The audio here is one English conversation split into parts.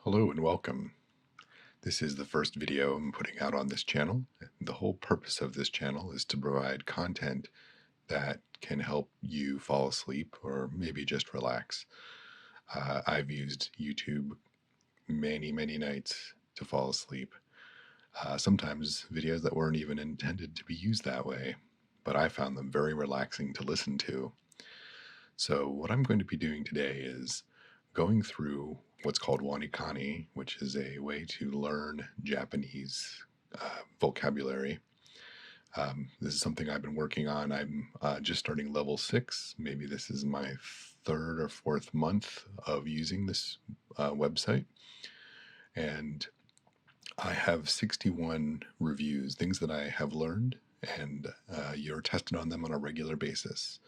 Hello and welcome. This is the first video I'm putting out on this channel. The whole purpose of this channel is to provide content that can help you fall asleep or maybe just relax. I've used YouTube many nights to fall asleep. Sometimes videos that weren't even intended to be used that way, but I found them very relaxing to listen to. So, what I'm going to be doing today is going through what's called WaniKani, which is a way to learn Japanese vocabulary. This is something I've been working on. I'm just starting level 6. Maybe this is my third or fourth month of using this website. And I have 61 reviews, things that I have learned, and you're tested on them on a regular basis.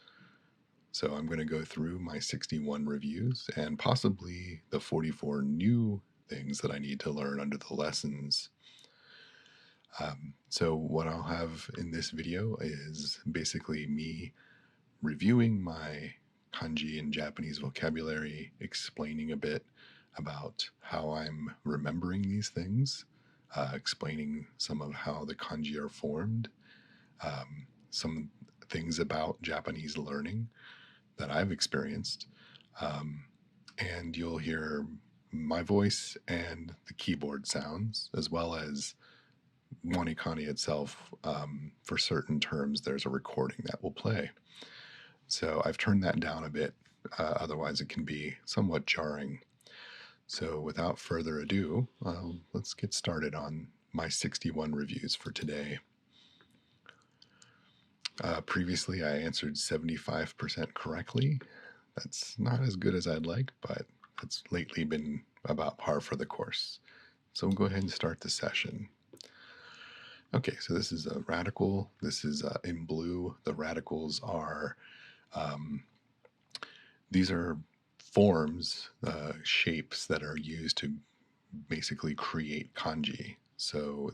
So I'm going to go through my 61 reviews and possibly the 44 new things that I need to learn under the lessons. So what I'll have in this video is basically me reviewing my kanji and Japanese vocabulary, explaining a bit about how I'm remembering these things, explaining some of how the kanji are formed, some things about Japanese learning that I've experienced. Um, and you'll hear my voice and the keyboard sounds, as well as WaniKani itself. For certain terms, there's a recording that will play. So I've turned that down a bit, otherwise, it can be somewhat jarring. So without further ado, let's get started on my 61 reviews for today. Previously, I answered 75% correctly. That's not as good as I'd like, but it's lately been about par for the course. So we'll go ahead and start the session. Okay, so this is a radical. This is in blue. The radicals are, these are forms, shapes that are used to basically create kanji. So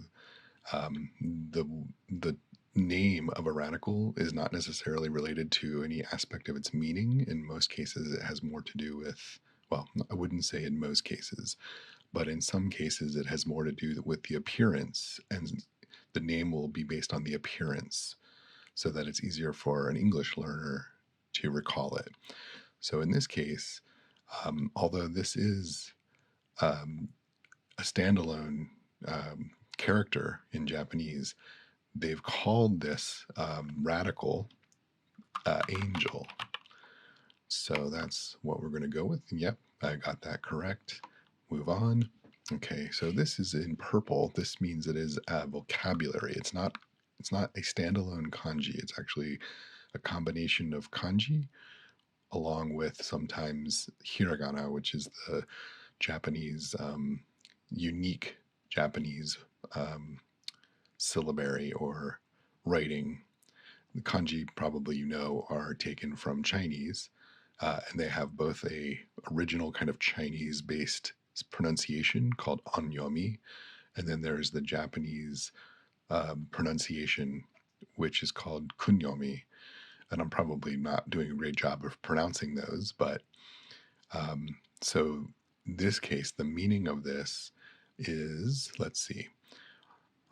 the the name of a radical is not necessarily related to any aspect of its meaning. In most cases, it has more to do with, well, I wouldn't say in most cases, but in some cases, it has more to do with the appearance, and the name will be based on the appearance so that it's easier for an English learner to recall it. So in this case, although this is um, a standalone character in Japanese, they've called this radical angel. So that's what we're going to go with. And yep, I got that correct. Move on. Okay, so this is in purple. This means it is a vocabulary. It's not a standalone kanji. It's actually a combination of kanji along with sometimes hiragana, which is the Japanese unique Japanese syllabary or writing. The kanji, probably are taken from Chinese, and they have both a original kind of Chinese-based pronunciation called onyomi, and then there's the Japanese pronunciation, which is called kunyomi. And I'm probably not doing a great job of pronouncing those, but so in this case, the meaning of this is, let's see,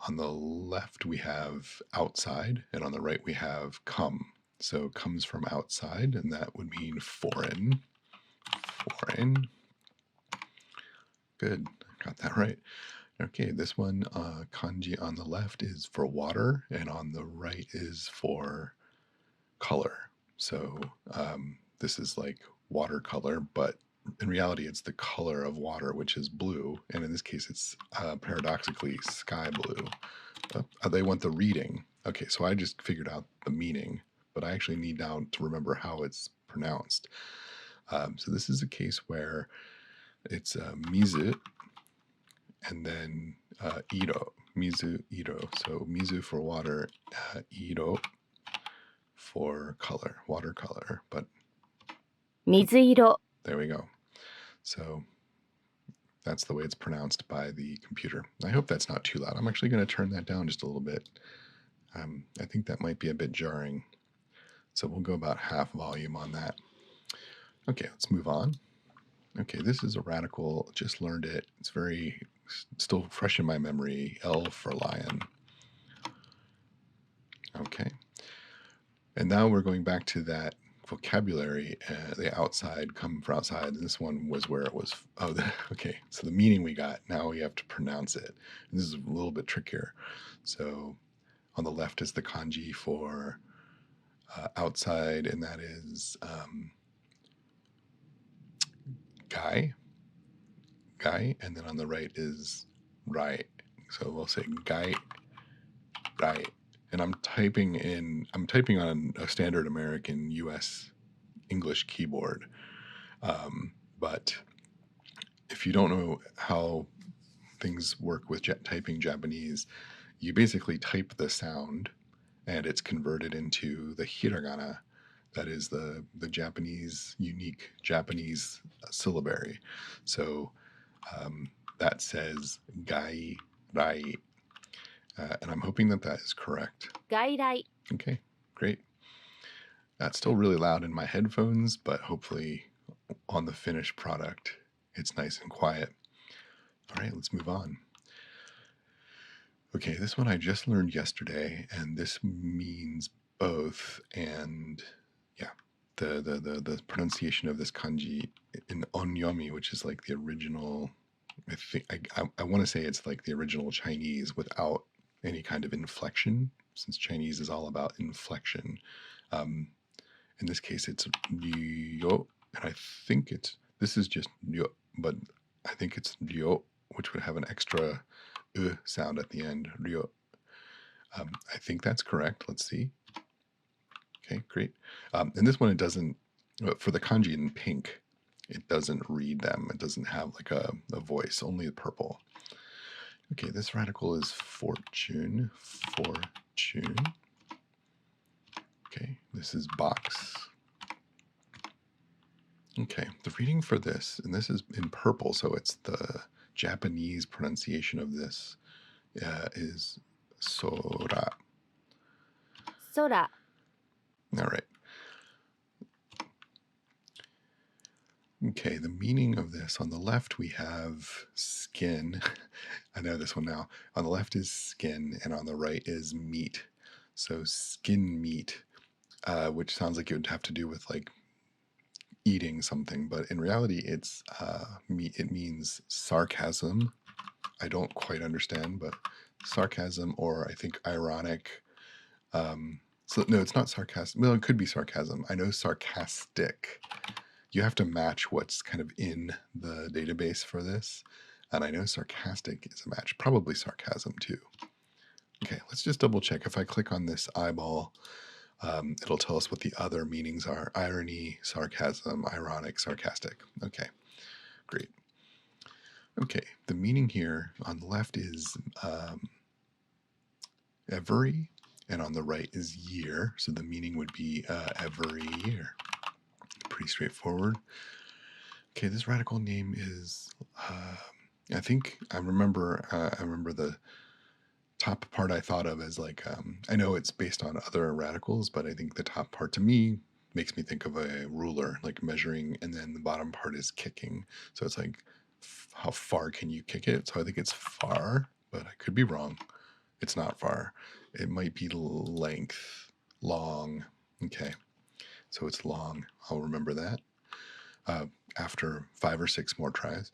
on the left, we have outside, and on the right, we have come. So comes from outside, and that would mean foreign. Foreign. Good, got that right. Okay, this one, kanji on the left is for water, and on the right is for color. So this is like watercolor, but in reality, it's the color of water, which is blue. And in this case, it's paradoxically sky blue. They want the reading. Okay, so I just figured out the meaning, but I actually need now to remember how it's pronounced. So this is a case where it's mizu and then iro. Mizu, iro. So mizu for water, iro for color, watercolor. But 水色 there we go. So that's the way it's pronounced by the computer. I hope that's not too loud. I'm actually going to turn that down just a little bit. I think that might be a bit jarring. So we'll go about half volume on that. Okay, let's move on. Okay, this is a radical. Just learned it. It's very still fresh in my memory. L for lion. Okay. And now we're going back to that vocabulary, the outside, come from outside. And this one was where it was. Oh, okay. So the meaning we got, now we have to pronounce it. And this is a little bit trickier. So on the left is the kanji for outside, and that is guy. And then on the right is right. So we'll say guy, right. And I'm typing on a standard American US English keyboard. But if you don't know how things work with typing Japanese, you basically type the sound and it's converted into the hiragana. That is the Japanese, unique Japanese syllabary. So that says gai rai. And I'm hoping that is correct. 外来 Okay, great. That's still really loud in my headphones, but hopefully on the finished product, it's nice and quiet. All right, let's move on. Okay, this one I just learned yesterday, and this means both. And yeah, the pronunciation of this kanji in onyomi, which is like the original. I think I want to say it's like the original Chinese without any kind of inflection, since Chinese is all about inflection. In this case, it's ryo, and I think this is just ryo, but I think it's ryo, which would have an extra sound at the end. Ryo. I think that's correct. Let's see. Okay, great. And this one, it doesn't, for the kanji in pink, it doesn't read them. It doesn't have like a voice, only the purple. Okay, this radical is fortune. Fortune. Okay, this is box. Okay, the reading for this, and this is in purple, so it's the Japanese pronunciation of this, is sora. 空 All right. Okay, the meaning of this, on the left we have skin. I know this one now. On the left is skin, and on the right is meat. So skin meat, which sounds like it would have to do with like eating something, but in reality it's it means sarcasm. I don't quite understand, but sarcasm, or I think ironic. So no, it's not sarcasm. Well, it could be sarcasm. I know sarcastic. You have to match what's kind of in the database for this. And I know sarcastic is a match, probably sarcasm too. Okay, let's just double check. If I click on this eyeball, it'll tell us what the other meanings are: irony, sarcasm, ironic, sarcastic. Okay, great. Okay, the meaning here on the left is every, and on the right is year. So the meaning would be every year. Pretty straightforward. Okay, this radical name is, I think I remember the top part I thought of as like, I know it's based on other radicals, but I think the top part to me makes me think of a ruler, like measuring, and then the bottom part is kicking. So it's like, how far can you kick it? So I think it's far, but I could be wrong. It's not far. It might be length, long. Okay, so it's long. I'll remember that. After 5 or 6 more tries.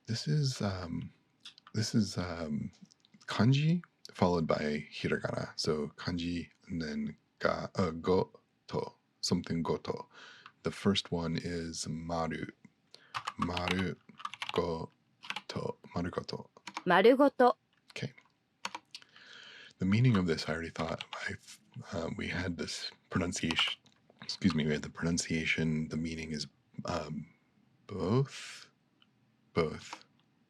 This is kanji followed by hiragana. So kanji and then go to, something goto. The first one is maru. Maru go to, maru goto. 丸ごと Okay. The meaning of this, I already thought we had this pronunciation. Excuse me, we had the pronunciation. The meaning is both.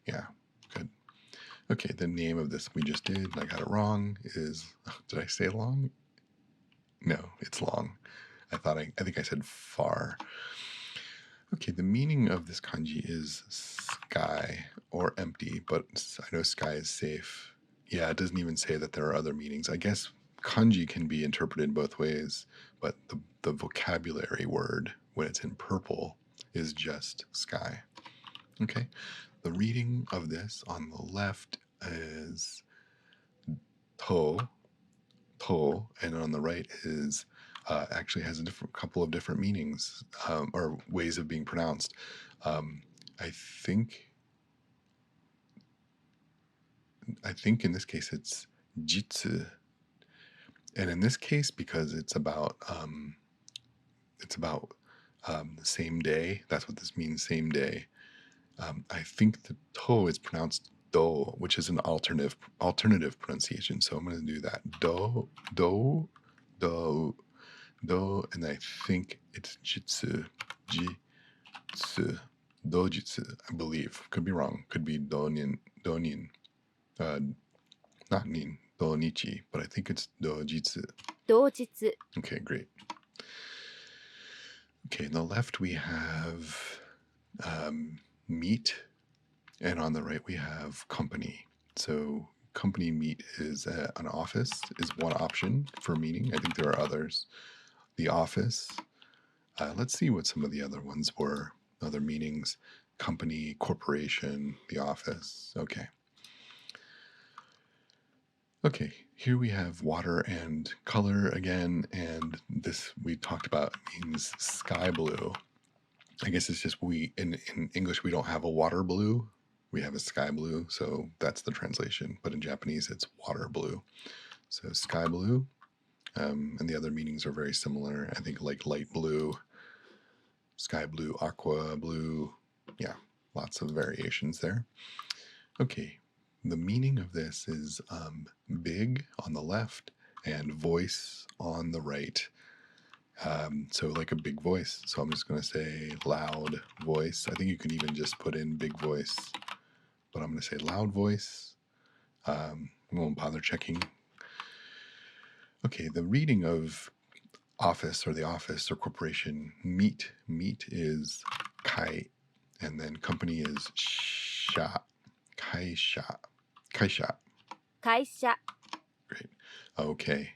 Yeah, good. Okay, the name of this we just did, and I got it wrong, is, did I say long? No, it's long. I think I said far. Okay, the meaning of this kanji is sky or empty, but I know sky is safe. Yeah, it doesn't even say that there are other meanings. I guess kanji can be interpreted both ways, but the vocabulary word, when it's in purple, is just sky. Okay. The reading of this on the left is to, to, and on the right is actually has a different couple of different meanings or ways of being pronounced. Um, I think I think in this case it's jitsu, and in this case because it's about the same day. That's what this means, same day. I think the to is pronounced do, which is an alternative pronunciation. So I'm going to do that. Do, do, do, and I think it's jitsu, jitsu, dojitsu. I believe. Could be wrong. Could be donin, uh, not nin, donichi, but I think it's dojitsu. 同日 Okay, great. Okay, on the left we have meet, and on the right we have company. So company meet is an office is one option for meeting. I think there are others. The office. Let's see what some of the other ones were. Other meanings: company, corporation, the office. Okay. Okay, here we have water and color again, and this we talked about means sky blue. I guess it's just we in English we don't have a water blue. We have a sky blue, so that's the translation. But in Japanese, it's water blue. So sky blue, and the other meanings are very similar. I think like light blue, sky blue, aqua blue. Yeah, lots of variations there. Okay, the meaning of this is big on the left and voice on the right. So like a big voice. So I'm just going to say loud voice. I think you can even just put in big voice, but I'm going to say loud voice. I won't bother checking. Okay, the reading of office or the office or corporation, meet is kai, and then company is sha, kaisha, kaisha. 会社 Great. Okay.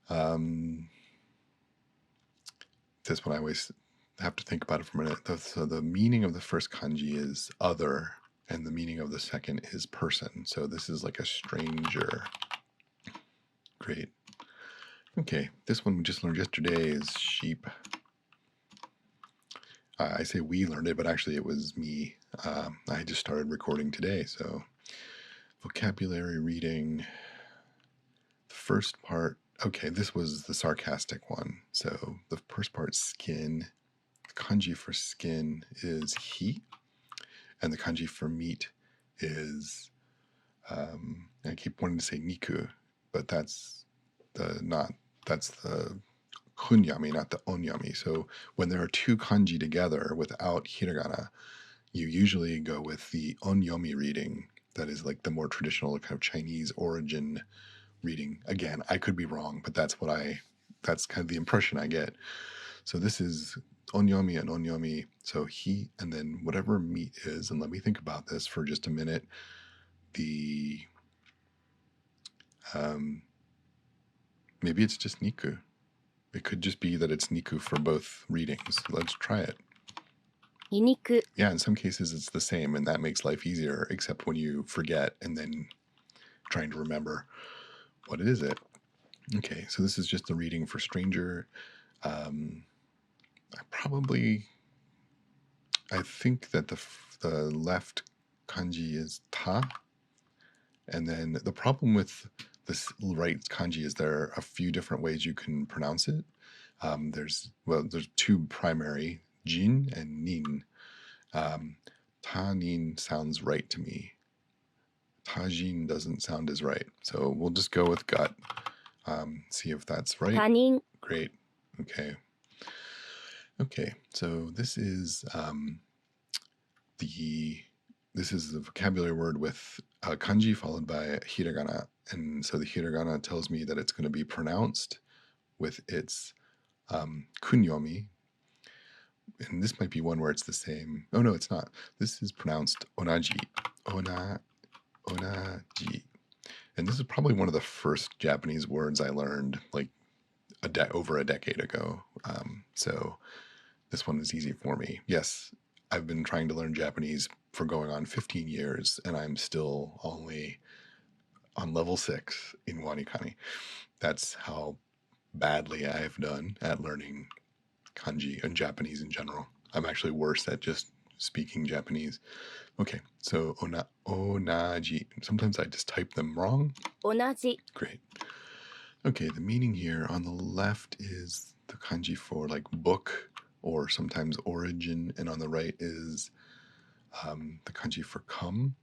Um, this one I always have to think about it for a minute. So the meaning of the first kanji is other, and the meaning of the second is person. So this is like a stranger. Great. Okay, this one we just learned yesterday is sheep. I say we learned it, but actually it was me. I just started recording today, so vocabulary reading. The first part, okay, this was the sarcastic one. So the first part, skin. The kanji for skin is hi, and the kanji for meat is, I keep wanting to say niku, but that's the kunyami, not the onyami. So when there are two kanji together without hiragana, you usually go with the onyomi reading. That is like the more traditional kind of Chinese origin reading. Again, I could be wrong, but that's kind of the impression I get. So this is onyomi and onyomi. So he, and then whatever meat is, and let me think about this for just a minute. Maybe it's just niku. It could just be that it's niku for both readings. Let's try it. 皮肉 Yeah, in some cases it's the same, and that makes life easier, except when you forget and then trying to remember what is it. Okay, so this is just the reading for stranger. I think that the left kanji is ta, and then the problem with this right kanji is there are a few different ways you can pronounce it. There's two primary, jin and nin. Ta nin sounds right to me. Tajin doesn't sound as right. So we'll just go with gut. See if that's right. 他人 Great. Okay. Okay. So this is the vocabulary word with kanji followed by hiragana, and so the hiragana tells me that it's going to be pronounced with its kunyomi, and this might be one where it's the same. Oh no, it's not. This is pronounced onaji, onaji, and this is probably one of the first Japanese words I learned, like over a decade ago. So this one is easy for me. Yes, I've been trying to learn Japanese for going on 15 years, and I'm still only on level 6 in WaniKani. That's how badly I've done at learning kanji and Japanese in general. I'm actually worse at just speaking Japanese. Okay, so onaji. Sometimes I just type them wrong. 同じ Great. Okay, the meaning here on the left is the kanji for like book or sometimes origin, and on the right is the kanji for come.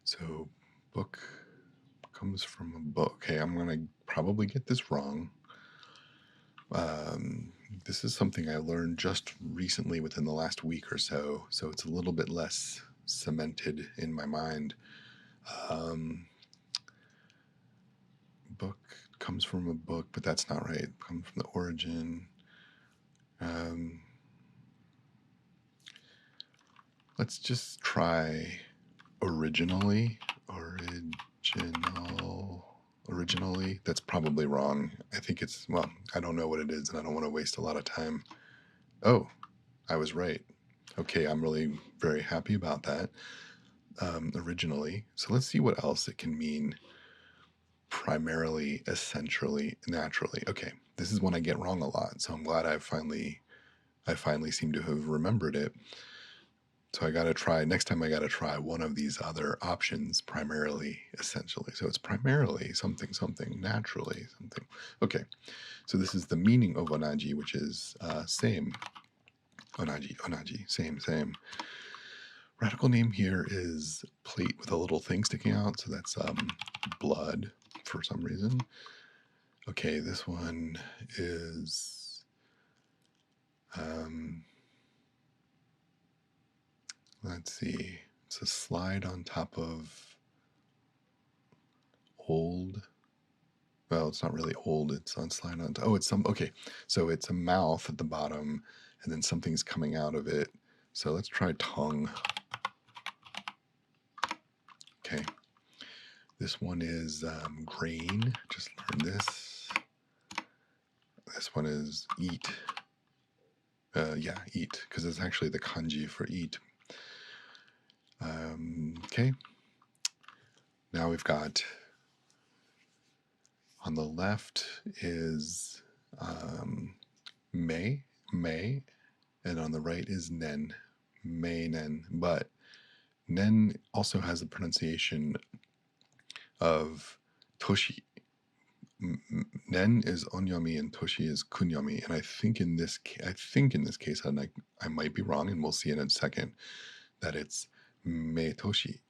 So book comes from a book. Okay, I'm going to probably get this wrong. This is something I learned just recently within the last week or so, so it's a little bit less cemented in my mind. Book comes from a book, but that's not right. Comes from the origin. Let's just try originally. Originally. That's probably wrong. I think it's, well, I don't know what it is, and I don't want to waste a lot of time. Oh, I was right. Okay, I'm really very happy about that. Originally. So let's see what else it can mean. Primarily, essentially, naturally. Okay, this is one I get wrong a lot, so I'm glad I finally seem to have remembered it. So I got to try, next time I got to try one of these other options, primarily, essentially. So it's primarily something, naturally, something. Okay, so this is the meaning of onaji, which is same. Onaji, same. Radical name here is plate with a little thing sticking out, so that's blood for some reason. Okay, this one is let's see. It's a slide on top of old. Well, it's not really old. It's on slide on. Oh, it's some. Okay, so it's a mouth at the bottom, and then something's coming out of it. So let's try tongue. Okay. This one is grain. Just learned this. This one is eat. Yeah, eat, because it's actually the kanji for eat. Okay. Now we've got on the left is may, and on the right is nen, may nen. But nen also has the pronunciation of toshi. Nen is onyomi and toshi is kunyomi. And I think in this case, and I might be wrong, and we'll see in a second, that it's me toshi.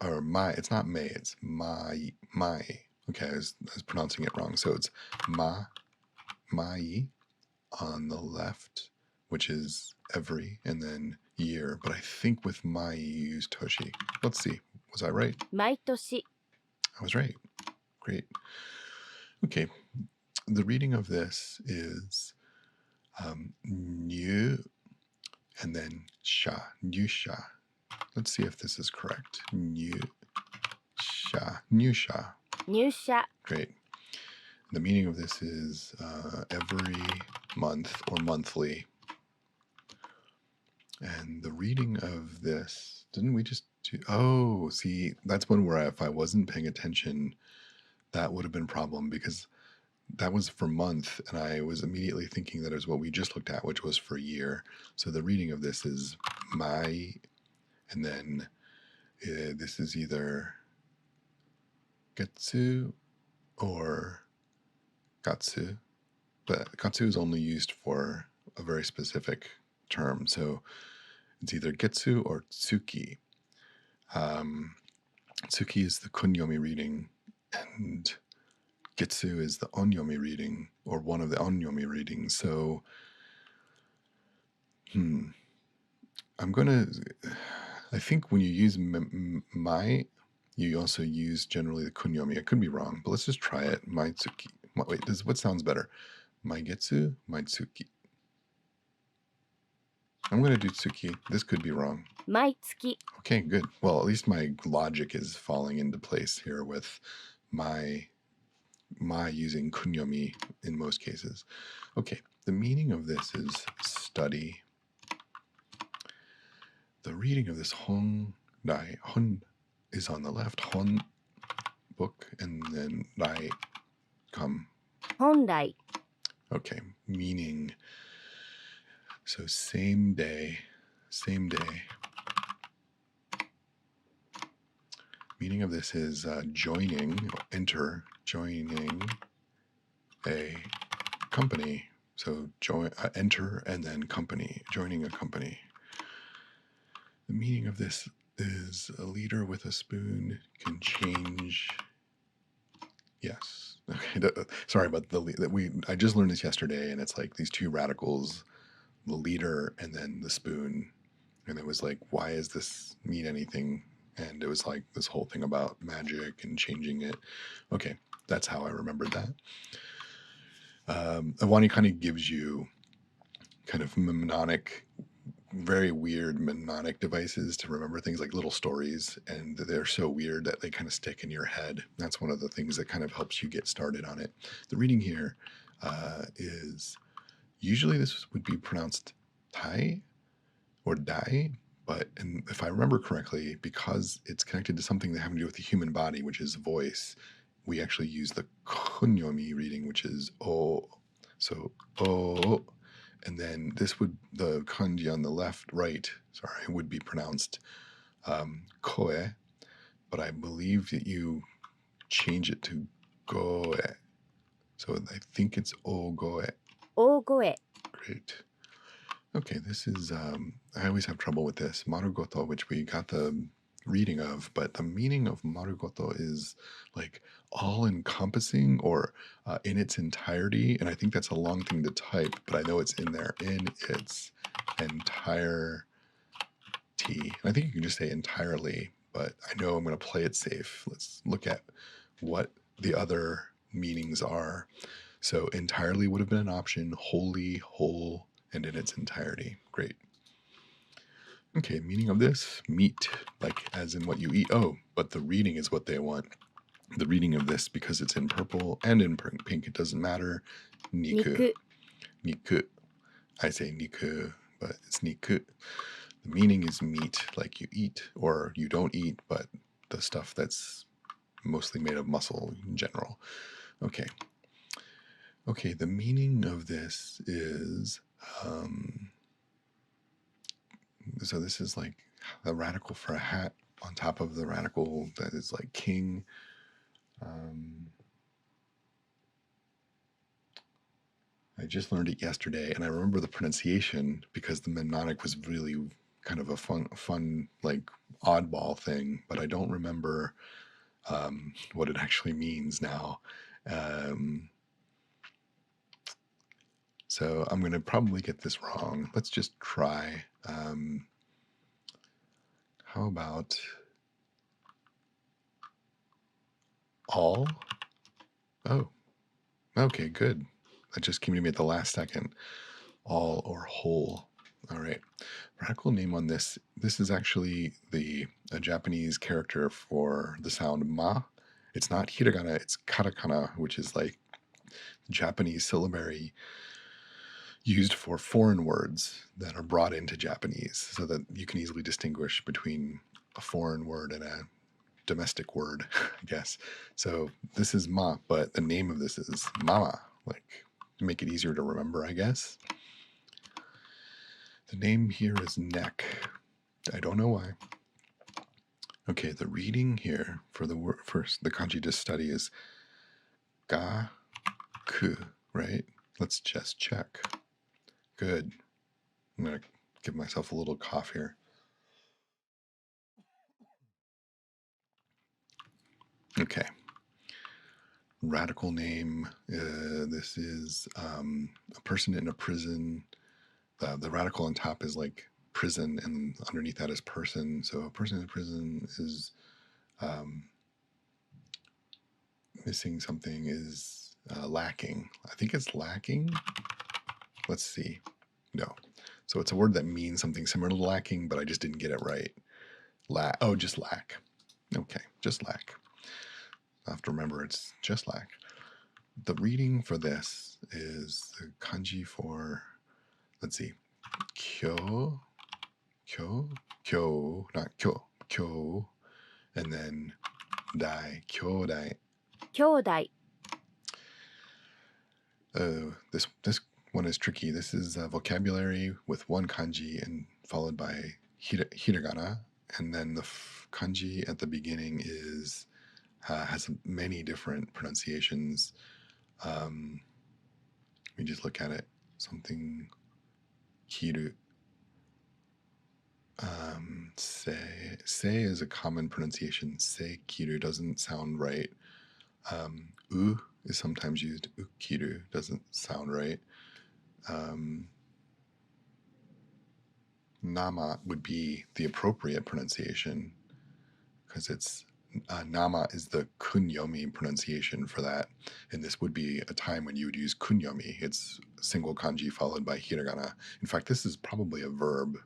Or my, it's not may, it's my. Okay, I was pronouncing it wrong. So it's mai on the left, which is every, and then year. But I think with mai you use toshi. Let's see. Was I right? 毎年 I was right. Great. Okay. The reading of this is new and then sha, new sha. Let's see if this is correct. New sha.入社 Great. The meaning of this is every month or monthly. And the reading of this, didn't we just do? Oh, see, that's one where if I wasn't paying attention, that would have been a problem, because that was for month, and I was immediately thinking that is what we just looked at, which was for year. So the reading of this is mai, and then this is either getsu or gatsu. But gatsu is only used for a very specific term. So it's either getsu or tsuki. Tsuki is the kunyomi reading, and getsu is the onyomi reading, or one of the onyomi readings. So, I think when you use mai, you also use generally the kunyomi. I could be wrong, but let's just try it. Mai tsuki. Wait, what sounds better? Mai getsu, mai tsuki. I'm going to do tsuki. This could be wrong. 毎月 Okay, good. Well, at least my logic is falling into place here with my ma using kunyomi in most cases. Okay, the meaning of this is study. The reading of this hon is on the left, hon book, and then rai come. 本来 Okay, meaning, so same day. Meaning of this is joining a company. So enter and then company, joining a company. The meaning of this is a leader with a spoon can change. Yes. Okay. Sorry about I just learned this yesterday, and it's like these two radicals, the leader and then the spoon. And it was like, why does this mean anything? And it was like this whole thing about magic and changing it. Okay, that's how I remembered that. WaniKani gives you kind of mnemonic, very weird mnemonic devices to remember things, like little stories, and they're so weird that they kind of stick in your head. That's one of the things that kind of helps you get started on it. The reading here is usually this would be pronounced Tai or Dai, but if I remember correctly, because it's connected to something that having to do with the human body, which is voice, we actually use the kunyomi reading, which is O. So O, and then the kanji on the right, would be pronounced koe, but I believe that you change it to goe. So I think it's o goe. 大声 Great. Okay, this is, I always have trouble with this, marugoto, which we got the reading of, but the meaning of marugoto is like all-encompassing or in its entirety, and I think that's a long thing to type, but I know it's in there, in its entirety. And I think you can just say entirely, but I know I'm going to play it safe. Let's look at what the other meanings are. So entirely would have been an option, wholly, whole, and in its entirety. Great. Okay, meaning of this, meat, like as in what you eat. Oh, but the reading is what they want. The reading of this, because it's in purple and in pink, it doesn't matter. Niku. 肉 Niku. I say niku, but it's niku. The meaning is meat, like you eat or you don't eat, but the stuff that's mostly made of muscle in general. Okay. Okay, the meaning of this is, so this is like a radical for a hat on top of the radical that is like king. I just learned it yesterday, and I remember the pronunciation because the mnemonic was really kind of a fun like oddball thing, but I don't remember what it actually means now. So I'm going to probably get this wrong. Let's just try. How about all? Oh, okay, good. That just came to me at the last second. All or whole. All right. Radical name on this. This is actually a Japanese character for the sound ma. It's not hiragana, it's katakana, which is like Japanese syllabary used for foreign words that are brought into Japanese so that you can easily distinguish between a foreign word and a domestic word, I guess. So this is ma, but the name of this is mama, like to make it easier to remember, I guess. The name here is neck. I don't know why. Okay, the reading here for the word first, the kanji to study is ga ku, right? Let's just check. Good. I'm gonna give myself a little cough here. Okay. Radical name. This is a person in a prison. The radical on top is like prison, and underneath that is person. So a person in a prison is missing something, is lacking. I think it's lacking. Let's see. No. So it's a word that means something similar to lacking, but I just didn't get it right. Just lack. Okay, just lack. I have to remember it's just lack. the reading for this is the kanji for, let's see, kyo, kyo, kyo, not kyo, kyo, and then dai, kyodai. 兄弟 This one is tricky. This is vocabulary with one kanji and followed by hiragana, and then the kanji at the beginning is has many different pronunciations. We just look at it. Something kiru. Se is a common pronunciation. Se kiru doesn't sound right. U is sometimes used. Ukiru doesn't sound right. Nama would be the appropriate pronunciation because it's nama is the kunyomi pronunciation for that, and this would be a time when you would use kunyomi. It's single kanji followed by hiragana. In fact, this is probably a verb.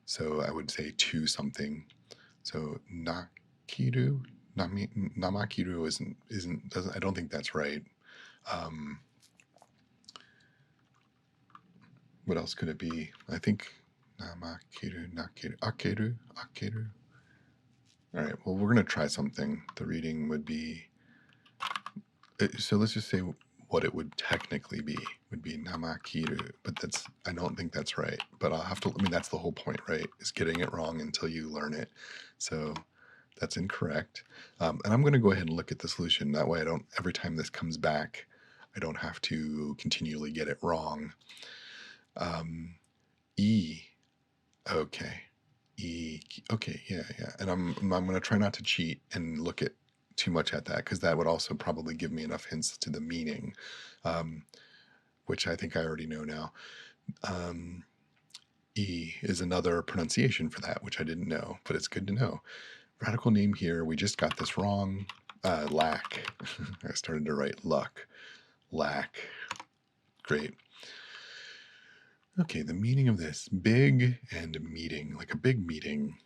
So I would say to something. So nakiru, namakiru isn't doesn't. I don't think that's right. What else could it be? I think namakiru, nakiru, akeru. All right, well, we're going to try something. The reading would be, so let's just say what it would technically be would be namakiru, but I don't think that's right. But I'll have to, that's the whole point, right? Is getting it wrong until you learn it. So that's incorrect. And I'm going to go ahead and look at the solution. That way every time this comes back, I don't have to continually get it wrong. E, okay. Okay, yeah. And I'm going to try not to cheat and look at too much at that because that would also probably give me enough hints to the meaning, which I think I already know now. E is another pronunciation for that, which I didn't know, but it's good to know. Radical name here, we just got this wrong. Lack. I started to write luck. Lack. Great. Okay, the meaning of this, big and meeting, like a big meeting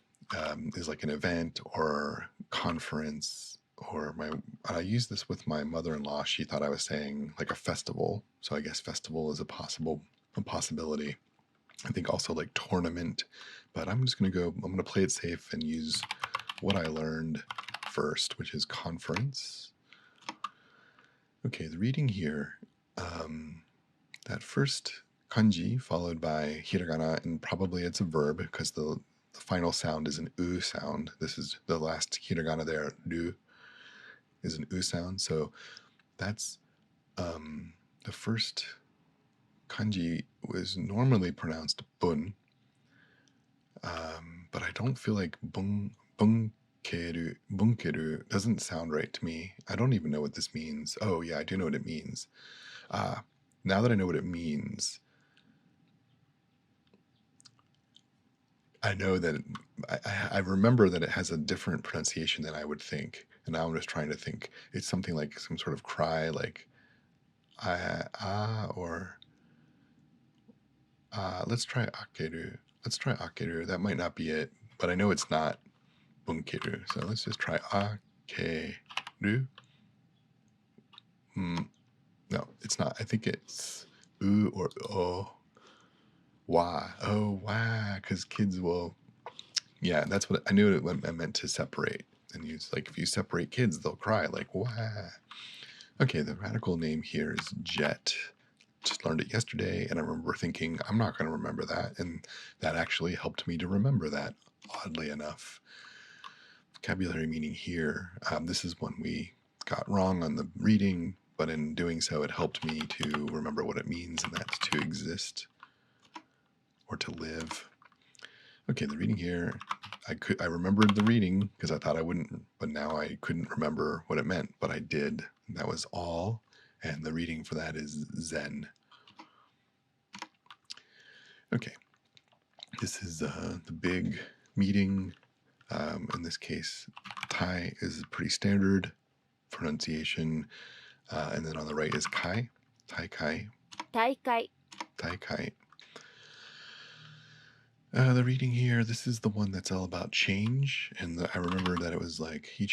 is like an event or conference, or I used this with my mother-in-law. She thought I was saying like a festival. So I guess festival is a possibility. I think also like tournament, but I'm going to play it safe and use what I learned first, which is conference. Okay, the reading here, that first kanji followed by hiragana, and probably it's a verb because the final sound is an u sound. This is the last hiragana there, ru, is an u sound. So that's the first kanji was normally pronounced bun, but I don't feel like bunkeru doesn't sound right to me. I don't even know what this means. Oh yeah, I do know what it means. Now that I know what it means, I know that I remember that it has a different pronunciation than I would think. And now I'm just trying to think. It's something like some sort of cry, like or let's try akeru. Let's try akeru. That might not be it, but I know it's not bunkeru. So let's just try akeru. No, it's not. I think it's u or o. Why? Oh, why? Because kids will. Yeah, that's what I knew. I meant to separate, and use like if you separate kids, they'll cry. Like why? Okay, the radical name here is jet. Just learned it yesterday, and I remember thinking I'm not going to remember that, and that actually helped me to remember that. Oddly enough, vocabulary meaning here. This is one we got wrong on the reading, but in doing so, it helped me to remember what it means, and that's to exist or to live. Okay, the reading here, I remembered the reading because I thought I wouldn't, but now I couldn't remember what it meant, but I did. And that was all, and the reading for that is Zen. Okay, this is the big meeting. In this case, Tai is pretty standard pronunciation, and then on the right is Kai, Tai Kai, 大会 Tai Kai. The reading here, this is the one that's all about change. And I remember that it was like he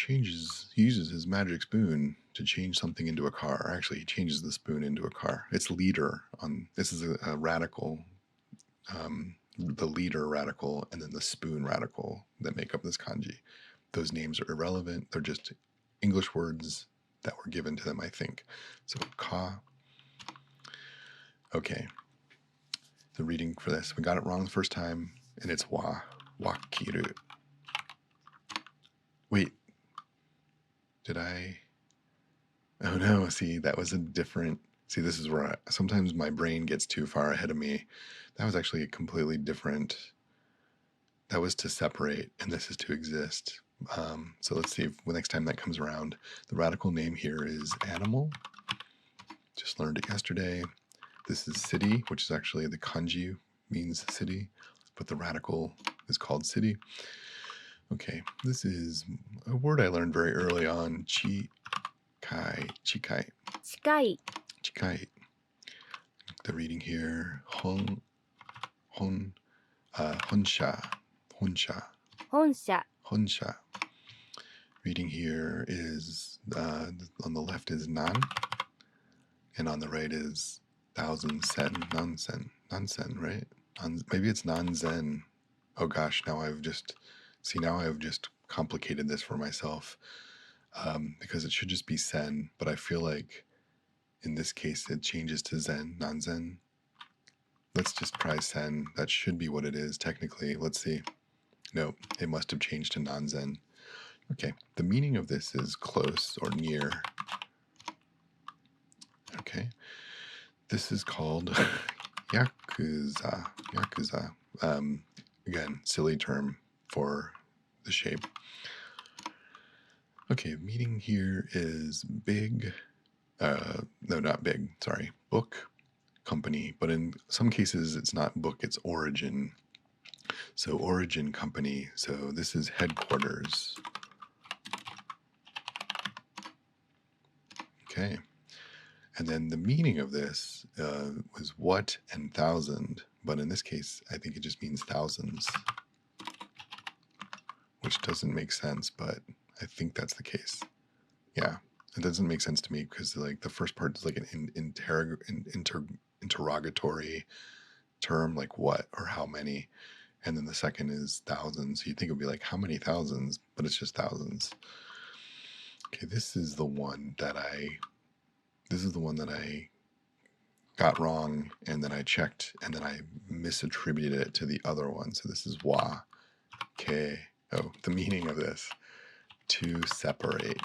uses his magic spoon to change something into a car. Or actually, he changes the spoon into a car. It's leader on this is a radical, the leader radical, and then the spoon radical that make up this kanji. Those names are irrelevant. They're just English words that were given to them, I think. So, ka. Okay. The reading for this, we got it wrong the first time, and it's wakiru. Wait, did I? Oh no, see, that was a different. See, this is where sometimes my brain gets too far ahead of me. That was actually a completely different. That was to separate, and this is to exist. So let's see if the next time that comes around. The radical name here is animal. Just learned it yesterday. This is city, which is actually the kanji means city, but the radical is called city. Okay, this is a word I learned very early on. Chikai. Chikai. Chikai. The reading here. Honsha. Honsha. Reading here is on the left is nan, and on the right is thousand sen, nansen, right? Maybe it's nanzen. Oh gosh, now I've just complicated this for myself because it should just be sen, but I feel like in this case it changes to zen, nanzen. Let's just try sen. That should be what it is technically. Let's see. No, it must have changed to nanzen. Okay, the meaning of this is close or near. Okay, this is called yakuza. Yakuza. Again, silly term for the shape. Okay, meaning here is big. No, not big. Sorry, book company. But in some cases, it's not book; it's origin. So origin company. So this is headquarters. Okay. And then the meaning of this was what and thousand, but in this case, I think it just means thousands, which doesn't make sense, but I think that's the case. Yeah, it doesn't make sense to me because like the first part is like an interrogatory term, like what or how many, and then the second is thousands. So you think it would be like how many thousands, but it's just thousands. Okay, this is the one that I got wrong, and then I checked, and then I misattributed it to the other one. So this is wa, ke. Oh, the meaning of this: to separate.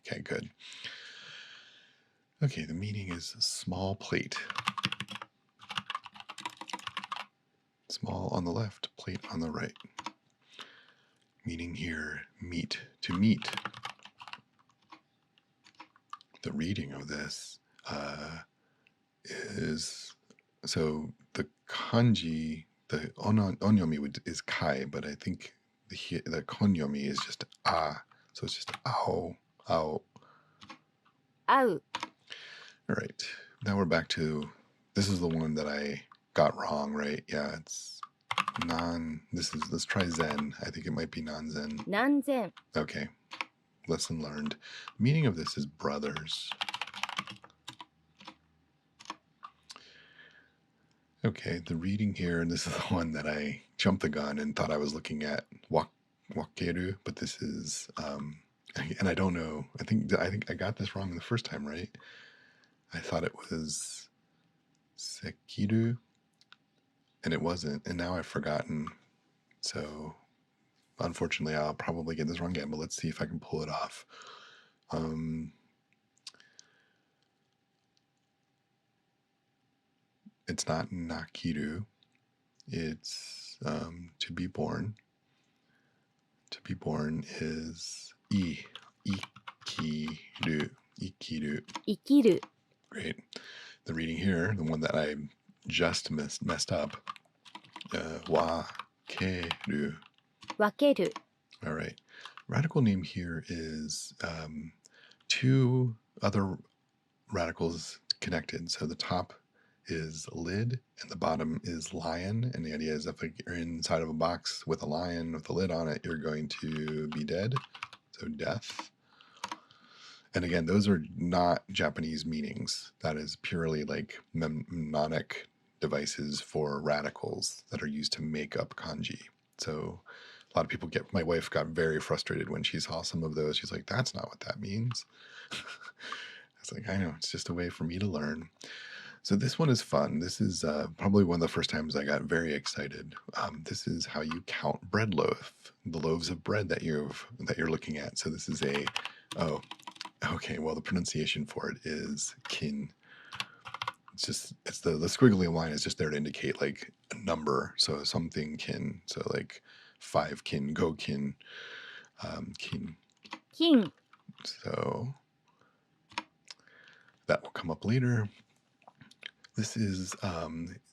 Okay, good. Okay, the meaning is small plate. Small on the left, plate on the right. Meaning here, meet, to meet. The reading of this is, so the kanji, the onyomi is kai, but I think the konyomi is just ah, so it's just ao, ao. Au. All right, now we're back to, this is the one that I got wrong, right? Yeah, it's let's try zen. I think it might be non-zen. Nanzen. Okay, lesson learned. The meaning of this is brothers. Okay, the reading here, and this is the one that I jumped the gun and thought I was looking at wakeru, but this is, and I don't know. I think I got this wrong the first time, right? I thought it was sekiru, and it wasn't, and now I've forgotten. So, unfortunately, I'll probably get this wrong again. But let's see if I can pull it off. It's not nakiru. It's to be born. To be born is ikiru. Ikiru. Ikiru. Great. The reading here, the one that I just messed up, wakeru. Wakeru. All right. Radical name here is two other radicals connected. So the top is lid, and the bottom is lion. And the idea is if you're inside of a box with a lion with a lid on it, you're going to be dead. So death. And again, those are not Japanese meanings. That is purely like mnemonic devices for radicals that are used to make up kanji. So a lot of people my wife got very frustrated when she saw some of those. She's like, that's not what that means. It's like, I know, it's just a way for me to learn. So this one is fun. This is probably one of the first times I got very excited. This is how you count bread loaf, the loaves of bread that you're looking at. So this is oh, okay. Well, the pronunciation for it is kin. It's the squiggly line is just there to indicate like a number. So something kin. So like 5 kin, go kin, kin. 金 So that will come up later. This is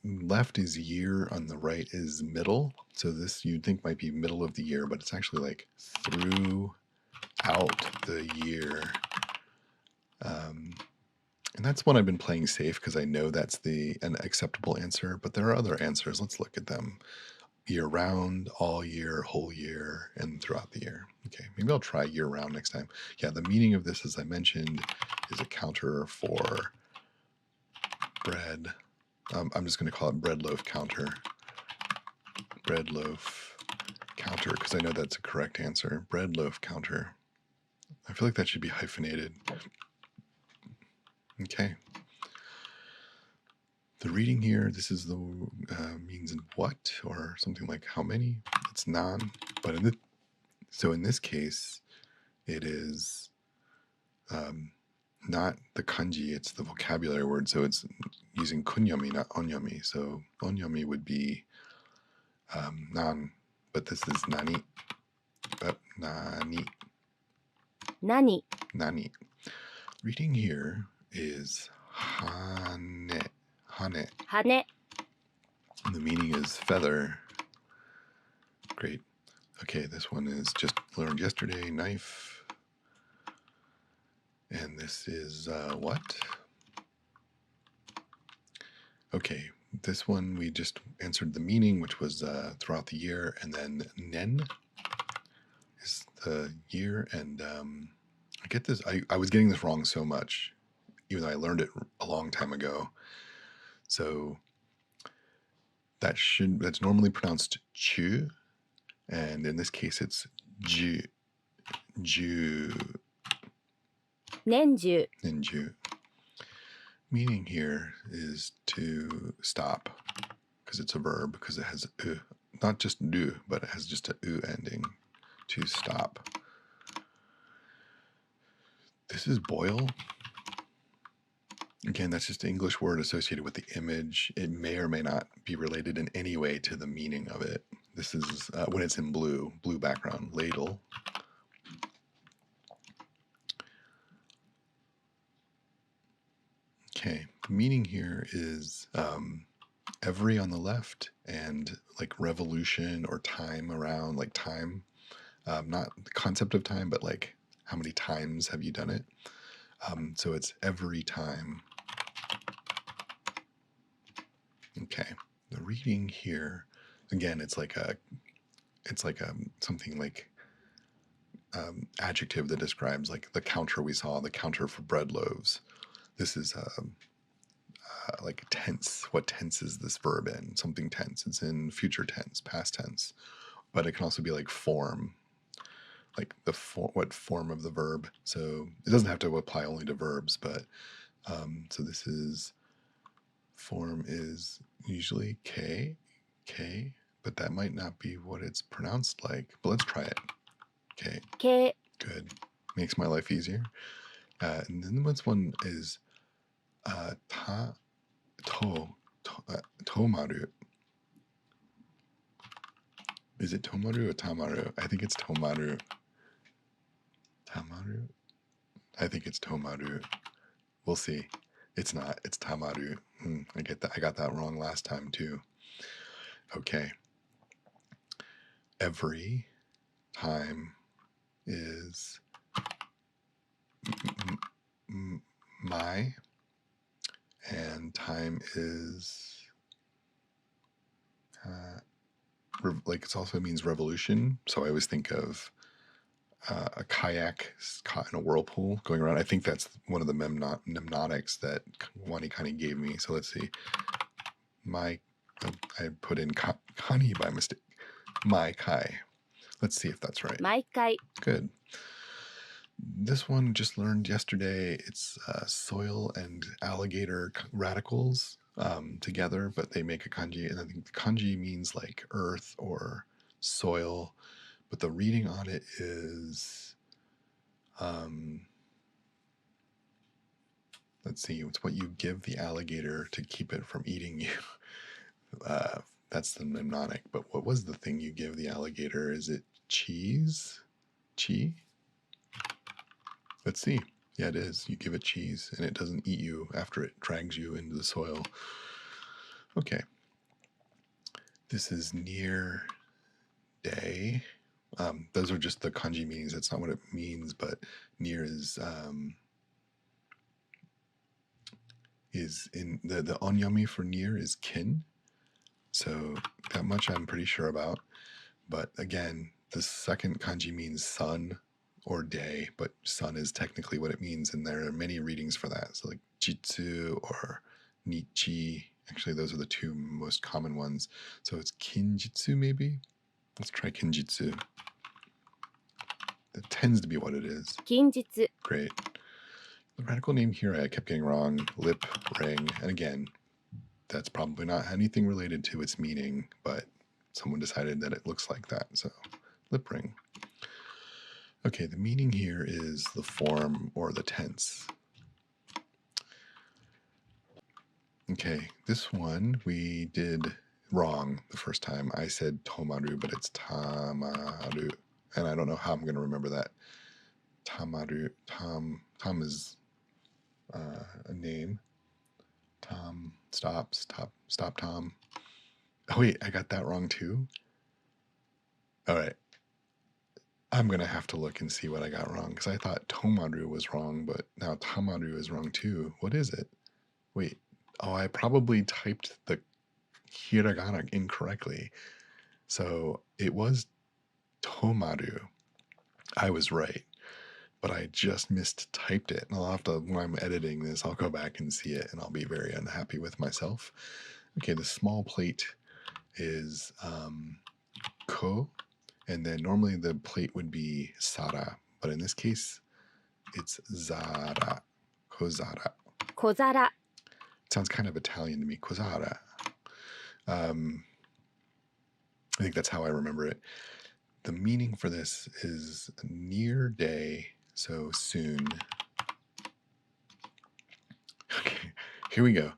left is year, on the right is middle. So this you'd think might be middle of the year, but it's actually like throughout the year. And that's one I've been playing safe because I know that's an acceptable answer, but there are other answers. Let's look at them. Year round, all year, whole year, and throughout the year. Okay, maybe I'll try year round next time. Yeah, the meaning of this, as I mentioned, is a counter for bread. I'm just going to call it bread loaf counter. Bread loaf counter, because I know that's a correct answer. Bread loaf counter. I feel like that should be hyphenated. Okay. The reading here, this is the means in what, or something like how many. It's non, but in this case, it is not the kanji, it's the vocabulary word. So it's using kunyomi, not onyomi. So onyomi would be nan, but this is nani. But nani. 何 Nani. Reading here is hane. Hane. 羽 The meaning is feather. Great. Okay, this one is just learned yesterday, knife. And this is what? Okay, this one we just answered the meaning, which was throughout the year. And then nen is the year. And I get this. I was getting this wrong so much, even though I learned it a long time ago. So that's normally pronounced chu, and in this case it's ju, ju, 年中 ninju. Meaning here is to stop, because it's a verb, because it has not just du, but it has just a u ending. To stop. This is boil. Again, that's just an English word associated with the image. It may or may not be related in any way to the meaning of it. This is when it's in blue background. Ladle. Okay, the meaning here is every on the left, and like revolution or time around, like time. Not the concept of time, but like how many times have you done it? So it's every time. Okay, the reading here, again, it's like something like adjective that describes like the counter we saw, the counter for bread loaves. This is like tense. What tense is this verb in? Something tense. It's in future tense, past tense, but it can also be like form, like what form of the verb. So it doesn't have to apply only to verbs, but so this is form is usually k, but that might not be what it's pronounced like. But let's try it. K. 系 Good. Makes my life easier. And then this one is tomaru. Is it tomaru or tamaru? I think it's tomaru. Tamaru? I think it's tomaru. We'll see. It's not. It's tamaru. I get that. I got that wrong last time too. Okay. Every time is my, And time is like it also means revolution. So I always think of a kayak caught in a whirlpool going around. I think that's one of the mnemonics that WaniKani gave me. So let's see. I put in Kani by mistake. My Kai. Let's see if that's right. 毎回 Good. This one just learned yesterday. It's soil and alligator radicals together, but they make a kanji. And I think the kanji means like earth or soil, but the reading on it is, let's see, it's what you give the alligator to keep it from eating you. That's the mnemonic. But what was the thing you give the alligator? Is it cheese? Chi? Let's see. Yeah, it is. You give it cheese and it doesn't eat you after it drags you into the soil. Okay. This is near day. Those are just the kanji meanings. That's not what it means, but near is in the onyami for near is kin. So that much I'm pretty sure about. But again, the second kanji means sun or day, but sun is technically what it means, and there are many readings for that. So like jitsu or nichi. Actually, those are the two most common ones. So it's kinjitsu maybe? Let's try kinjitsu. That tends to be what it is. 近日 Great. The radical name here I kept getting wrong. Lip ring. And again, that's probably not anything related to its meaning, but someone decided that it looks like that. So lip ring. Okay, the meaning here is the form or the tense. Okay, this one we did wrong the first time. I said tomaru, but it's tamaru. And I don't know how I'm going to remember that. Tamaru. Tom is a name. Tom, stop Tom. Oh wait, I got that wrong too? All right. I'm going to have to look and see what I got wrong, because I thought tomaru was wrong, but now tamaru is wrong too. What is it? Wait. Oh, I probably typed the hiragana incorrectly. So it was tomaru. I was right, but I just mistyped it. And I'll have to, when I'm editing this, I'll go back and see it, and I'll be very unhappy with myself. Okay, the small plate is ko, and then normally the plate would be sara, but in this case, it's zara, kozara. 小皿 It sounds kind of Italian to me, kozara. I think that's how I remember it. The meaning for this is near day, so soon. Okay, here we go.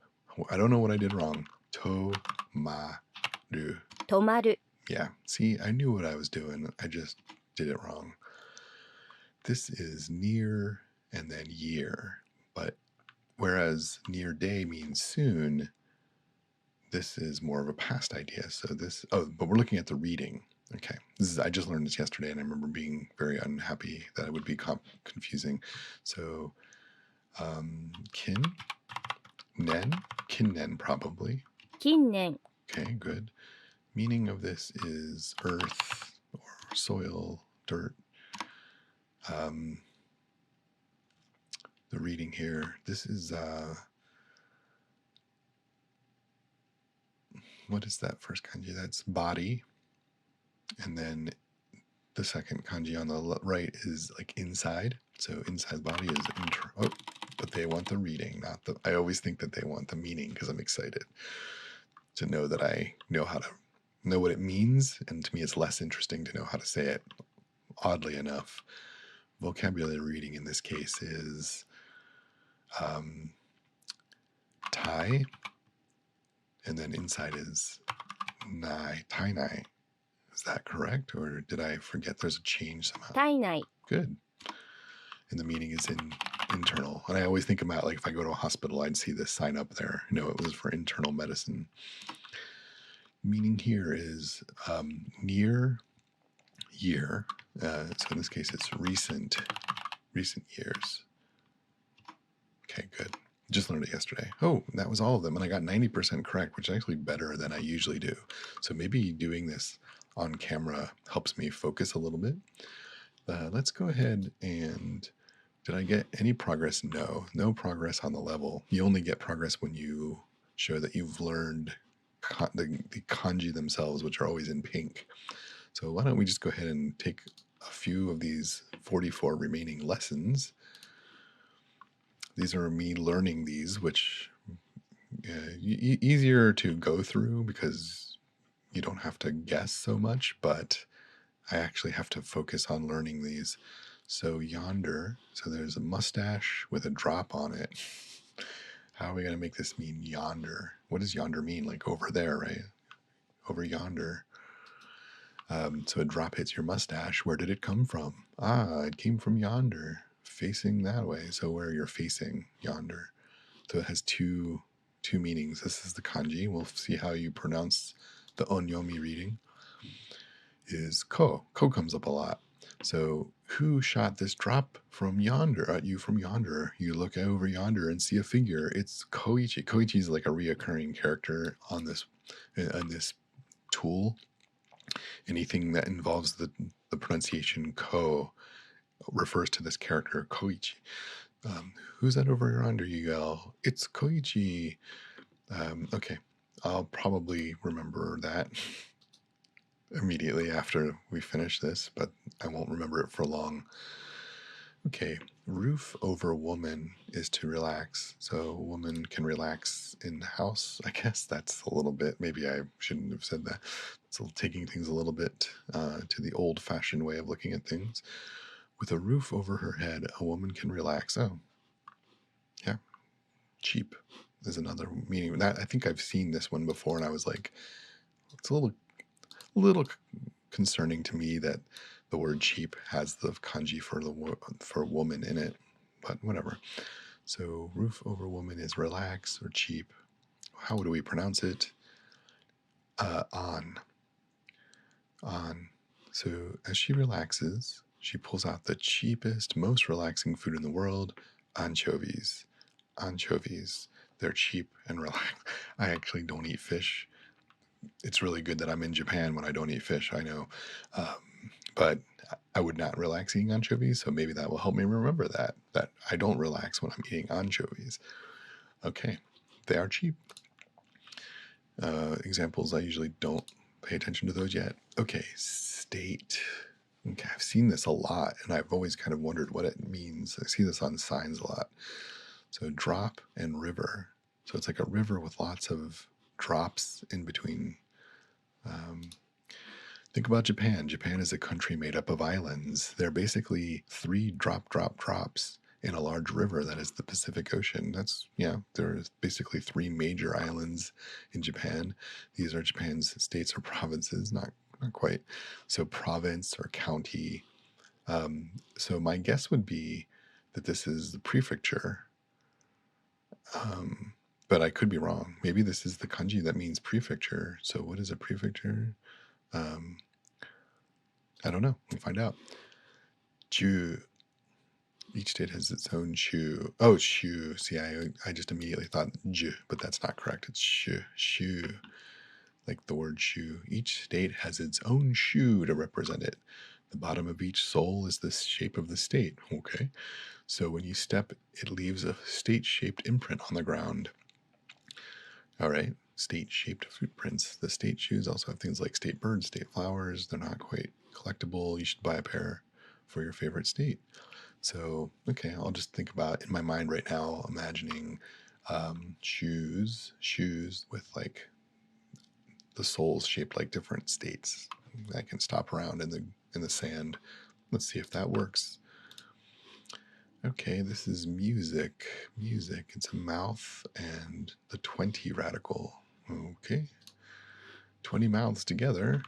I don't know what I did wrong. To-ma-ru. 止まる Yeah, see, I knew what I was doing. I just did it wrong. This is near and then year, but whereas near day means soon, this is more of a past idea. So this, but we're looking at the reading. Okay, I just learned this yesterday, and I remember being very unhappy that it would be confusing. So, kin nen probably. 近年 Okay, good. Meaning of this is earth or soil, dirt. The reading here. This is what is that first kanji? That's body, and then the second kanji on the right is like inside. So inside body is but they want the reading, not the. I always think that they want the meaning because I'm excited to know that I know how to know what it means, and to me it's less interesting to know how to say it. Oddly enough, vocabulary reading in this case is tai, and then inside is nai, tai nai. Is that correct, or did I forget there's a change somehow? 体内 Good. And the meaning is internal. And I always think about, like, if I go to a hospital, I'd see this sign up there. No, it was for internal medicine. Meaning here is near year. So in this case, it's recent years. Okay, good. Just learned it yesterday. Oh, that was all of them. And I got 90% correct, which is actually better than I usually do. So maybe doing this on camera helps me focus a little bit. Let's go ahead and did I get any progress? No progress on the level. You only get progress when you show that you've learned the kanji themselves, which are always in pink. So why don't we just go ahead and take a few of these 44 remaining lessons. These are me learning these, which easier to go through because you don't have to guess so much, but I actually have to focus on learning these. So yonder, so there's a mustache with a drop on it. How are we going to make this mean yonder? What does yonder mean? Like over there, right? Over yonder. So a drop hits your mustache. Where did it come from? Ah, it came from yonder, facing that way. So where you're facing, yonder. So it has two meanings. This is the kanji. We'll see how you pronounce the onyomi reading. Is ko. Ko comes up a lot. So who shot this drop from yonder at you from yonder? You look over yonder and see a figure. It's Koichi. Koichi is like a reoccurring character on this tool. Anything that involves the pronunciation ko refers to this character Koichi. Who's that over yonder? You yell. It's Koichi. Okay, I'll probably remember that immediately after we finish this, but I won't remember it for long. Okay, roof over woman is to relax. So woman can relax in the house. I guess that's a little bit, maybe I shouldn't have said that. It's taking things a little bit to the old fashioned way of looking at things. With a roof over her head, a woman can relax. Oh, yeah, cheap is another meaning. That I think I've seen this one before, and I was like, it's a little concerning to me that the word cheap has the kanji for woman in it, but whatever. So roof over woman is relax or cheap. How do we pronounce it? On. So as she relaxes, she pulls out the cheapest, most relaxing food in the world, anchovies. Anchovies. They're cheap and relaxed. I actually don't eat fish. It's really good that I'm in Japan when I don't eat fish, I know. But I would not relax eating anchovies, so maybe that will help me remember that I don't relax when I'm eating anchovies. Okay, they are cheap. Examples, I usually don't pay attention to those yet. Okay, state. Okay, I've seen this a lot, and I've always kind of wondered what it means. I see this on signs a lot. So drop and river. So it's like a river with lots of drops in between. Think about Japan. Japan is a country made up of islands. They're basically 3 drops in a large river that is the Pacific Ocean. There's basically 3 major islands in Japan. These are Japan's states or provinces, not quite. So province or county. So my guess would be that this is the prefecture. But I could be wrong. Maybe this is the kanji that means prefecture. So what is a prefecture? I don't know. We'll find out. Ju. Each state has its own shu. Oh, shu. See, I just immediately thought ju, but that's not correct. It's shu. Shu. Like the word shu. Each state has its own shu to represent it. The bottom of each sole is the shape of the state. Okay. So when you step, it leaves a state-shaped imprint on the ground. All right. State-shaped footprints. The state shoes also have things like state birds, state flowers. They're not quite collectible. You should buy a pair for your favorite state. So, okay, I'll just think about in my mind right now, imagining shoes with like the soles shaped like different states. I can stop around in the sand. Let's see if that works. Okay, this is music. Music. It's a mouth and the 20 radical. Okay. 20 mouths together,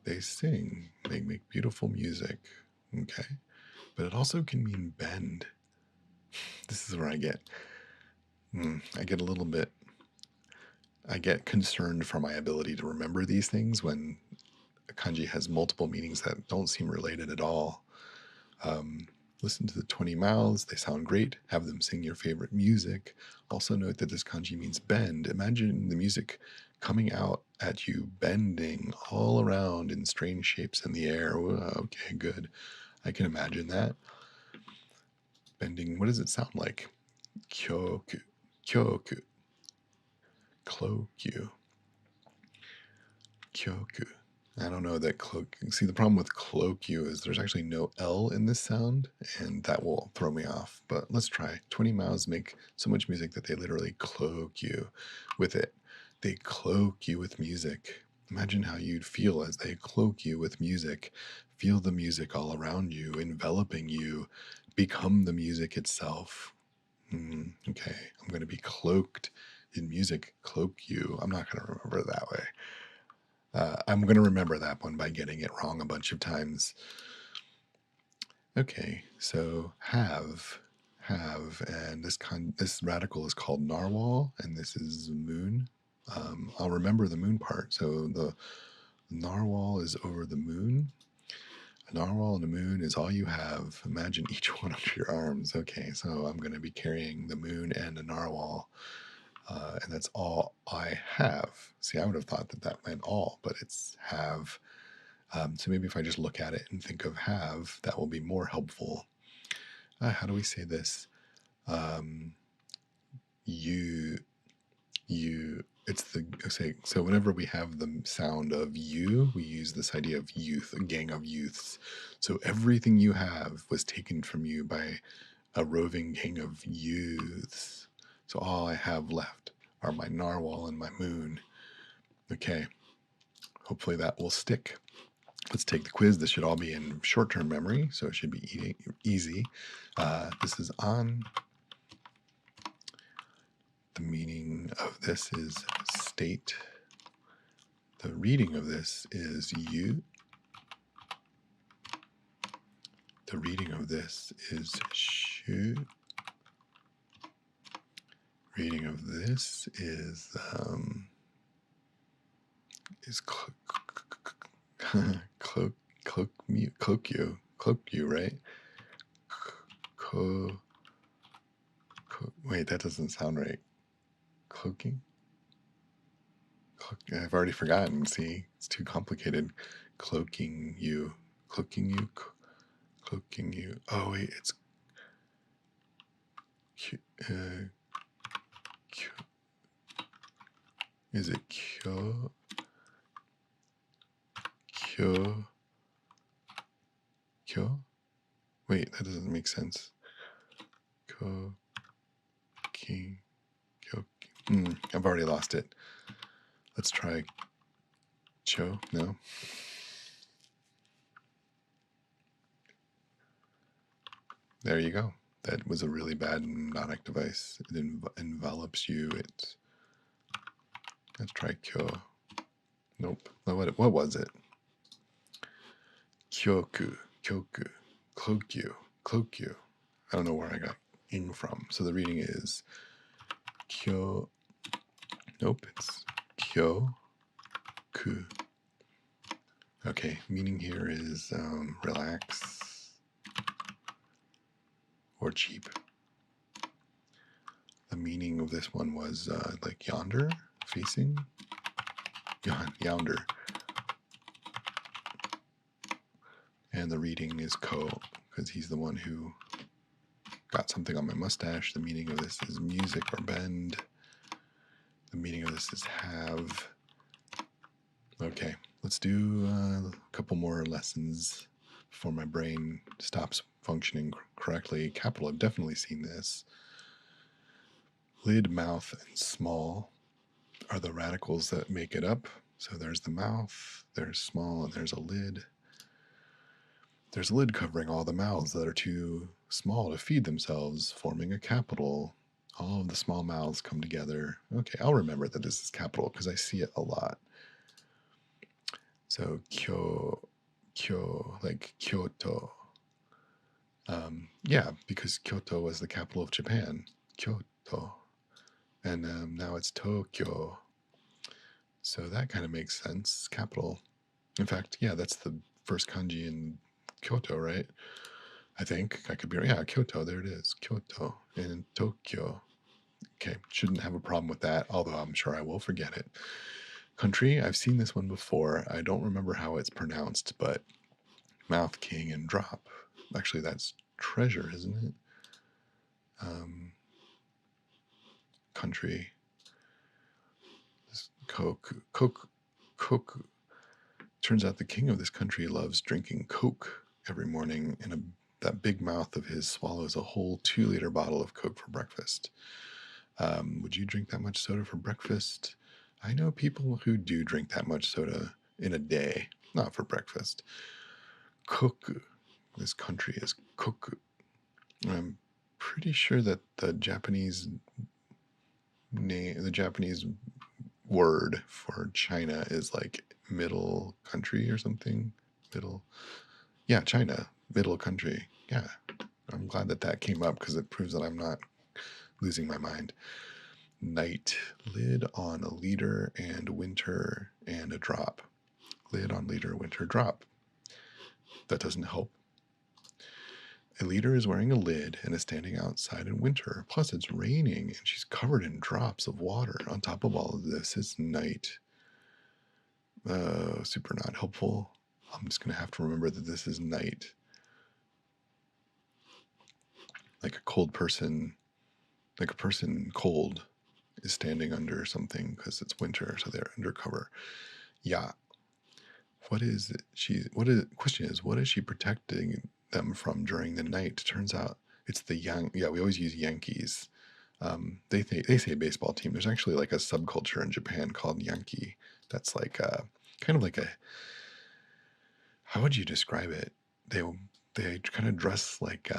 they sing. They make beautiful music. Okay. But it also can mean bend. This is where I get a little bit, I get concerned for my ability to remember these things when a kanji has multiple meanings that don't seem related at all. Listen to the 20 mouths. They sound great. Have them sing your favorite music. Also note that this kanji means bend. Imagine the music coming out at you, bending all around in strange shapes in the air. Okay, good. I can imagine that. Bending, what does it sound like? Kyoku, kyoku, cloku, kyoku. I don't know that cloak. See, the problem with cloku is there's actually no L in this sound, and that will throw me off. But let's try. 20 mouths make so much music that they literally cloak you with it. They cloak you with music. Imagine how you'd feel as they cloak you with music. Feel the music all around you, enveloping you. Become the music itself. Okay, I'm going to be cloaked in music. Cloak you. I'm not going to remember it that way. I'm going to remember that one by getting it wrong a bunch of times. Okay, so have, and this radical is called narwhal, and this is moon. I'll remember the moon part. So the narwhal is over the moon. A narwhal and a moon is all you have. Imagine each one of your arms. Okay, so I'm going to be carrying the moon and a narwhal. And that's all I have. See, I would have thought that that meant all, but it's have. So maybe if I just look at it and think of have, that will be more helpful. How do we say this? You, it's the, say, so whenever we have the sound of you, we use this idea of youth, a gang of youths. So everything you have was taken from you by a roving gang of youths. So all I have left are my narwhal and my moon. Okay, hopefully that will stick. Let's take the quiz. This should all be in short-term memory, so it should be easy. This is on. The meaning of this is state. The reading of this is you. The reading of this is shu. Reading of this is cloak you, right? Wait, that doesn't sound right. Cloaking? I've already forgotten. See, it's too complicated. Cloaking you. Cloaking you. Cloaking you. Oh, wait, it's. Is it kyo? Kyo? Kyo? Wait, that doesn't make sense. Ko. Ki. Kyo. I've already lost it. Let's try cho. No. There you go. That was a really bad mnemonic device. It envelops you. Let's try kyo. Nope. What was it? Kyoku. Kyoku. Cloak you. I don't know where I got ing from. So the reading is kyo. Nope. It's kyo. Ku. Okay. Meaning here is relax or cheap. The meaning of this one was like yonder, facing. Yonder. And the reading is ko, because he's the one who got something on my mustache. The meaning of this is music or bend. The meaning of this is have. Okay, let's do a couple more lessons before my brain stops functioning correctly. Capital, I've definitely seen this. Lid, mouth, and small are the radicals that make it up. So there's the mouth, there's small, and there's a lid. There's a lid covering all the mouths that are too small to feed themselves, forming a capital. All of the small mouths come together. Okay, I'll remember that this is capital because I see it a lot. So kyo, like Kyoto. Yeah, because Kyoto was the capital of Japan. Kyoto. And now it's Tokyo. So that kind of makes sense. Capital. In fact, yeah, that's the first kanji in Kyoto, right? I think I could be right. Yeah, Kyoto. There it is. Kyoto in Tokyo. Okay, shouldn't have a problem with that, although I'm sure I will forget it. Country, I've seen this one before. I don't remember how it's pronounced, but Mouth King and Drop. Actually, that's treasure, isn't it? Country. Coke. Turns out the king of this country loves drinking Coke every morning, and that big mouth of his swallows a whole 2-liter bottle of Coke for breakfast. Would you drink that much soda for breakfast? I know people who do drink that much soda in a day, not for breakfast. Coke. This country is Coke. I'm pretty sure that the Japanese word for China is like middle country or something. Middle, yeah, China, middle country. Yeah, I'm glad that that came up because it proves that I'm not losing my mind. Night, lid on a liter and winter and a drop. Lid on liter, winter, drop. That doesn't help. A leader is wearing a lid and is standing outside in winter. Plus, it's raining and she's covered in drops of water. On top of all of this, it's night. Super not helpful. I'm just going to have to remember that this is night. Like a cold person, like a person cold is standing under something because it's winter, so they're undercover. Yeah. What is it? Question is, what is she protecting them from during the night? Turns out it's the yeah, we always use Yankees. They say baseball team. There's actually like a subculture in Japan called Yankee. That's like kind of like a, how would you describe it? They they kind of dress like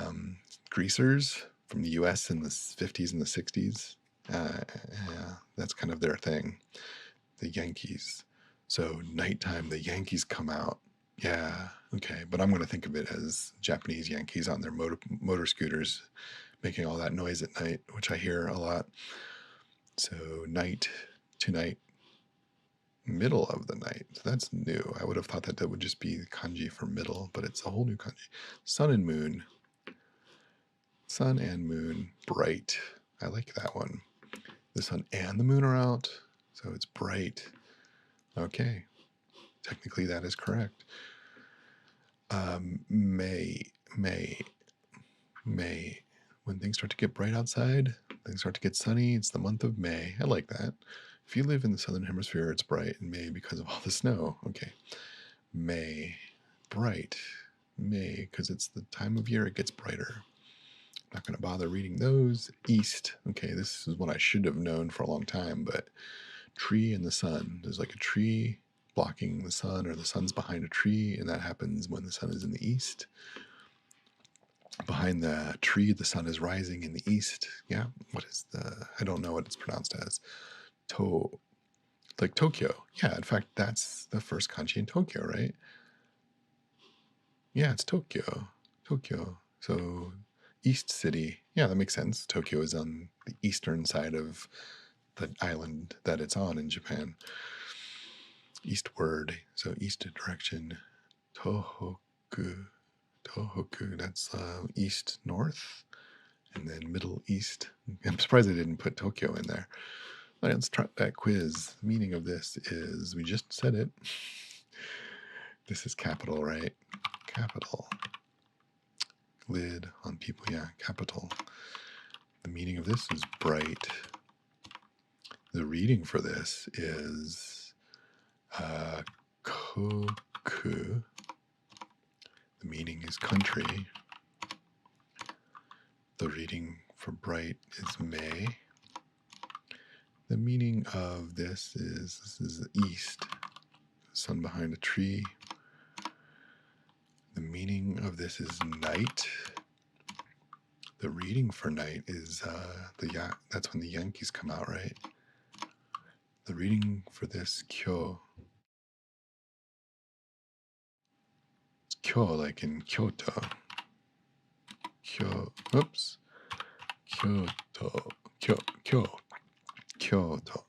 greasers from the U.S. in the 50s and the 60s. Yeah, that's kind of their thing. The Yankees. So nighttime, the Yankees come out. Yeah, okay, but I'm going to think of it as Japanese Yankees on their motor scooters making all that noise at night, which I hear a lot. So night, tonight, middle of the night. So that's new. I would have thought that that would just be kanji for middle, but it's a whole new kanji. Sun and moon. Sun and moon, bright. I like that one. The sun and the moon are out, so it's bright. Okay, technically that is correct. May, May, May. When things start to get bright outside, things start to get sunny. It's the month of May. I like that. If you live in the southern hemisphere, it's bright in May because of all the snow. Okay. May. Bright. May, because it's the time of year it gets brighter. Not going to bother reading those. East. Okay, this is one I should have known for a long time, but tree and the sun. There's like a tree blocking the sun, or the sun's behind a tree, and that happens when the sun is in the east. Behind the tree, the sun is rising in the east. Yeah, what is I don't know what it's pronounced as. Like Tokyo. Yeah, in fact, that's the first kanji in Tokyo, right? Yeah, it's Tokyo. Tokyo. So, East City. Yeah, that makes sense. Tokyo is on the eastern side of the island that it's on in Japan. Eastward. So, east direction. Tohoku. Tohoku. That's east north. And then Middle East. I'm surprised they didn't put Tokyo in there. All right, let's try that quiz. The meaning of this is, we just said it. This is capital, right? Capital. Lid on people, yeah, capital. The meaning of this is bright. The reading for this is koku. The meaning is country. The reading for bright is May. The meaning of this is the east. Sun behind a tree. The meaning of this is night. The reading for night is that's when the Yankees come out, right? The reading for this kyo. It's kyo like in Kyoto. Oops. Kyoto. Kyoto.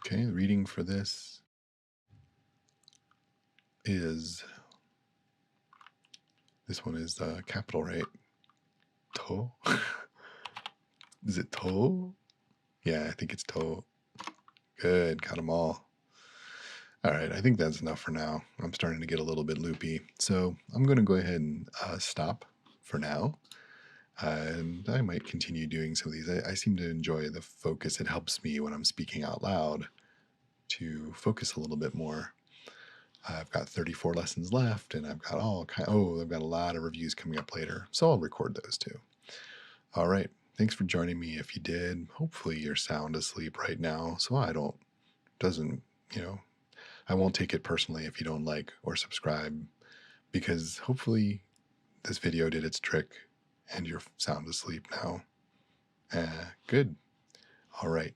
Okay, the reading for this is This one is capital, right? To? Is it to? Yeah, I think it's to. Good, got them all. All right, I think that's enough for now. I'm starting to get a little bit loopy. So I'm going to go ahead and stop for now. And I might continue doing some of these. I seem to enjoy the focus. It helps me when I'm speaking out loud to focus a little bit more. I've got 34 lessons left, and I've got I've got a lot of reviews coming up later. So I'll record those too. All right. Thanks for joining me. If you did, hopefully you're sound asleep right now. So doesn't, you know, I won't take it personally if you don't like or subscribe, because hopefully this video did its trick and you're sound asleep now. Good. All right.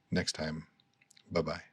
Next time. Bye bye.